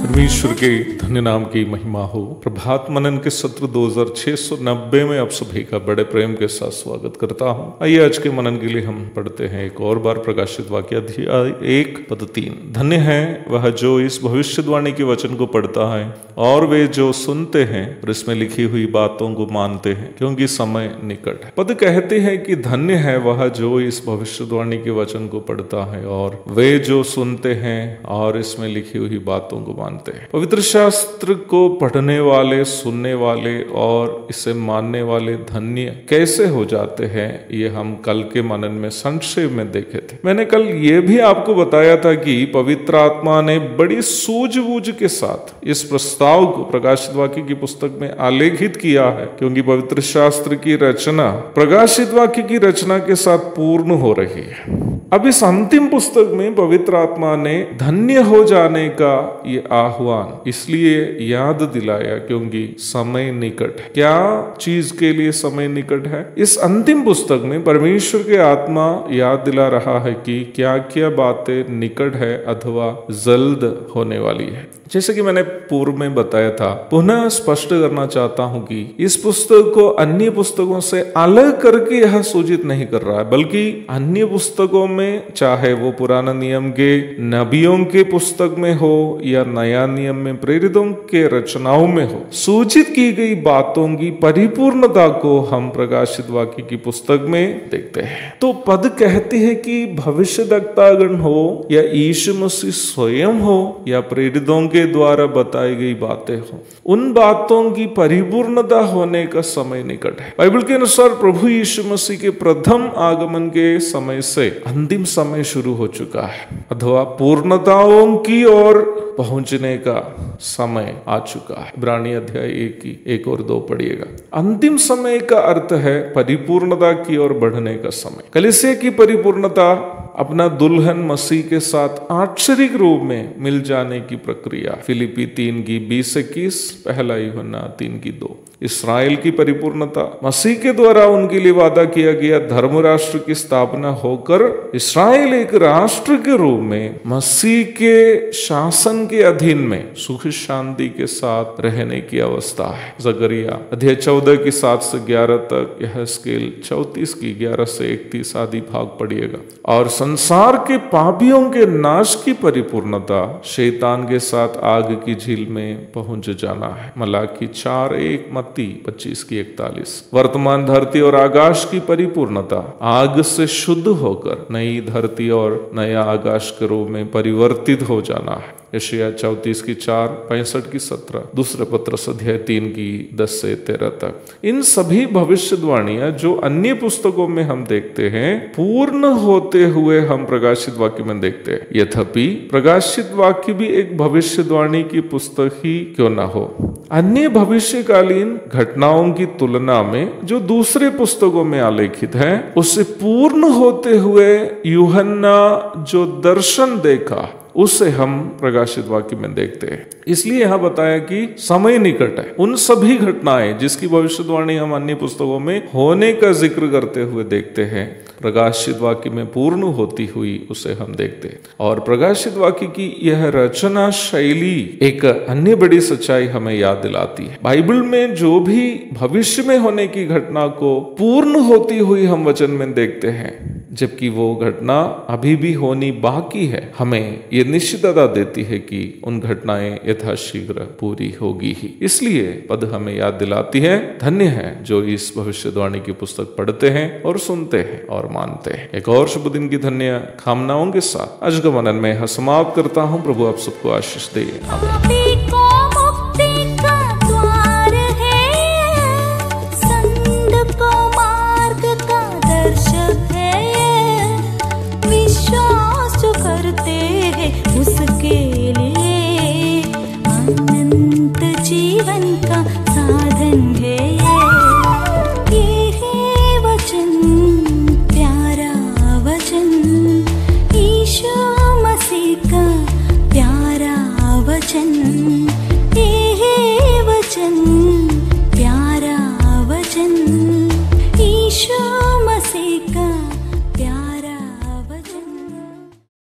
परमेश्वर के धन्य नाम की महिमा हो। प्रभात मनन के सत्र 2690 में आप सभी का बड़े प्रेम के साथ स्वागत करता हूं। आइए आज के मनन के लिए हम पढ़ते हैं एक और बार प्रकाशित वाक्य अध्याय 1:3। धन्य है वह जो इस भविष्यवाणी के वचन को पढ़ता है और वे जो सुनते हैं और इसमें लिखी हुई बातों को मानते हैं, क्योंकि समय निकट है। पद कहते हैं कि धन्य है वह जो इस भविष्यवाणी के वचन को पढ़ता है और वे जो सुनते हैं और इसमें लिखी हुई बातों को मानते हैं। पवित्र शास्त्र को पढ़ने वाले, सुनने वाले और इसे मानने वाले धन्य कैसे हो जाते हैं, ये हम कल के मनन में संक्षेप में देखे थे। मैंने कल ये भी आपको बताया था कि पवित्र आत्मा ने बड़ी सूझबूझ के साथ इस प्रस्ताव को प्रकाशित वाक्य की पुस्तक में आलेखित किया है, क्योंकि पवित्र शास्त्र की रचना प्रकाशित वाक्य की रचना के साथ पूर्ण हो रही है। अब इस अंतिम पुस्तक में पवित्र आत्मा ने धन्य हो जाने का ये आह्वान इसलिए याद दिलाया क्योंकि समय निकट है। क्या चीज के लिए समय निकट है? इस अंतिम पुस्तक में परमेश्वर के आत्मा याद दिला रहा है कि क्या क्या बातें निकट है अथवा जल्द होने वाली है। जैसे कि मैंने पूर्व में बताया था, पुनः स्पष्ट करना चाहता हूं कि इस पुस्तक को अन्य पुस्तकों से अलग करके यह सूचित नहीं कर रहा है, बल्कि अन्य पुस्तकों में, चाहे वो पुराना नियम के नबियों के पुस्तक में हो या नया नियम में प्रेरितों के रचनाओं में हो, सूचित की गई बातों की परिपूर्णता को हम प्रकाशित वाक्य की पुस्तक में देखते हैं। तो पद कहते हैं कि भविष्यद्वक्तागण हो या यीशु मसीह स्वयं हो या प्रेरितों के द्वारा बताई गई बातें हो, उन बातों की परिपूर्णता होने का समय निकट है। बाइबल के अनुसार प्रभु यीशु मसीह के प्रथम आगमन के समय से अंतिम समय शुरू हो चुका है, अथवा पूर्णताओं की ओर पहुंचने का समय आ चुका है। इब्रानी अध्याय 1 और 2 पढ़िएगा। अंतिम समय का अर्थ है परिपूर्णता की ओर बढ़ने का समय। कलीसिया की परिपूर्णता अपना दुल्हन मसीह के साथ आश्चर्यिक रूप में मिल जाने की प्रक्रिया। फिलिपी 3:20-21, पहला यूहन्ना 3:2। इस्राएल की परिपूर्णता मसीह के द्वारा उनके लिए वादा किया गया धर्म राष्ट्र की स्थापना होकर इस्राएल एक राष्ट्र के रूप में मसीह के शासन के अधीन में सुख शांति के साथ रहने की अवस्था है। जकरिया अध्याय 14 की 7 से 11 तक, यहेजकेल 34 की 11 से 31 आदि भाग पढ़िएगा। और संसार के पापियों के नाश की परिपूर्णता शैतान के साथ आग की झील में पहुंच जाना है। मलाकी 4:1, मत्ती 25:41। वर्तमान धरती और आकाश की परिपूर्णता आग से शुद्ध होकर नई धरती और नया आकाश के रूप में परिवर्तित हो जाना है। यशायाह 34:4, 65:17, दूसरे पत्रस अध्याय 3:10 से 13 तक। इन सभी भविष्यवाणियां जो अन्य पुस्तकों में हम देखते हैं, पूर्ण होते हुए हम प्रकाशित वाक्य में देखते हैं। यद्यपि प्रकाशित वाक्य भी एक भविष्यवाणी की पुस्तक ही क्यों न हो, अन्य भविष्यकालीन घटनाओं की तुलना में जो दूसरे पुस्तकों में आलेखित है, उससे पूर्ण होते हुए यूहन्ना जो दर्शन देखा उसे हम प्रकाशित वाक्य में देखते हैं। इसलिए यहां बताया कि समय निकट है। उन सभी घटनाएं जिसकी भविष्यवाणी हम अन्य पुस्तकों में होने का जिक्र करते हुए देखते हैं, प्रकाशित वाक्य में पूर्ण होती हुई उसे हम देखते हैं। और प्रकाशित वाक्य की यह रचना शैली एक अन्य बड़ी सच्चाई हमें याद दिलाती है। बाइबल में जो भी भविष्य में होने की घटना को पूर्ण होती हुई हम वचन में देखते हैं, जबकि वो घटना अभी भी होनी बाकी है, हमें ये निश्चितता देती है कि उन घटनाएं यथाशीघ्र पूरी होगी ही। इसलिए पद हमें याद दिलाती है, धन्य है जो इस भविष्यवाणी की पुस्तक पढ़ते हैं और सुनते हैं और मानते हैं। एक और शुभ दिन की धन्य कामनाओं के साथ आज का मनन में समाप्त करता हूँ। प्रभु आप सबको आशीष दे। आमीन। उसके लिए अनंत जीवन का साधन है ये है वचन, प्यारा वचन, यीशु मसीह का प्यारा वचन, ये है वचन।